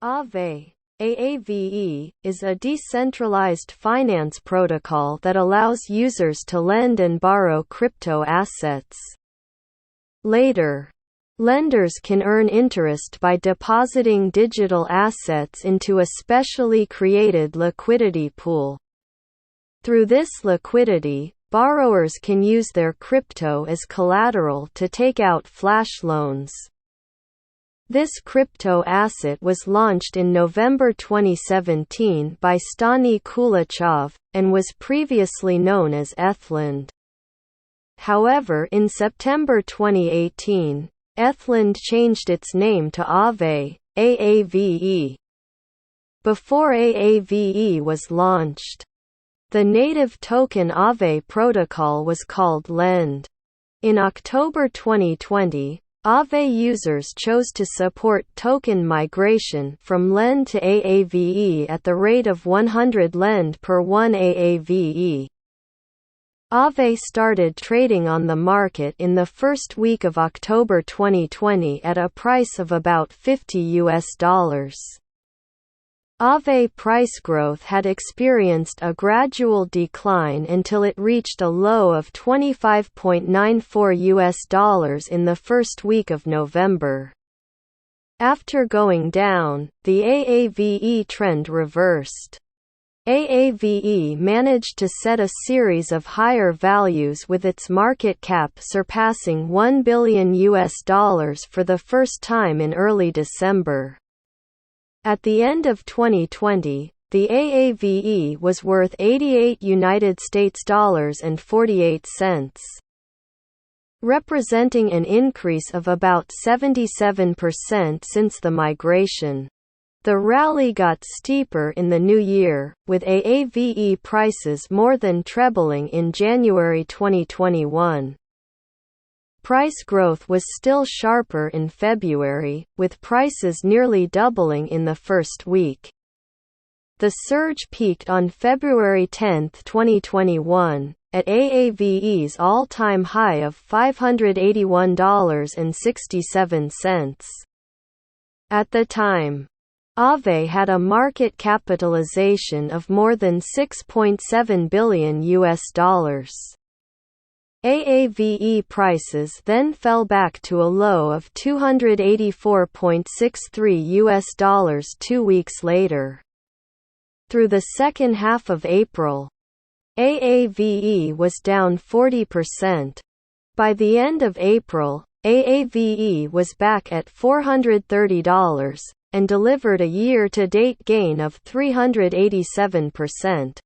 Aave (Aave) is a decentralized finance protocol that allows users to lend and borrow crypto assets. Later, lenders can earn interest by depositing digital assets into a specially created liquidity pool. Through this liquidity, borrowers can use their crypto as collateral to take out flash loans. This crypto asset was launched in November 2017 by Stani Kulachov, and was previously known as Ethland. However, in September 2018, Ethland changed its name to Aave, Aave. Before Aave was launched, the native token Aave protocol was called Lend. In October 2020, Aave users chose to support token migration from Lend to Aave at the rate of 100 Lend per 1 Aave. Aave started trading on the market in the first week of October 2020 at a price of about $50. Aave price growth had experienced a gradual decline until it reached a low of $25.94 in the first week of November. After going down, the Aave trend reversed. Aave managed to set a series of higher values, with its market cap surpassing $1 billion for the first time in early December. At the end of 2020, the Aave was worth $88.48, representing an increase of about 77% since the migration. The rally got steeper in the new year, with Aave prices more than trebling in January 2021. Price growth was still sharper in February, with prices nearly doubling in the first week. The surge peaked on February 10, 2021, at Aave's all-time high of $581.67. At the time, Aave had a market capitalization of more than $6.7 billion. Aave prices then fell back to a low of $284.63 2 weeks later. Through the second half of April, Aave was down 40%. By the end of April, Aave was back at $430, and delivered a year-to-date gain of 387%.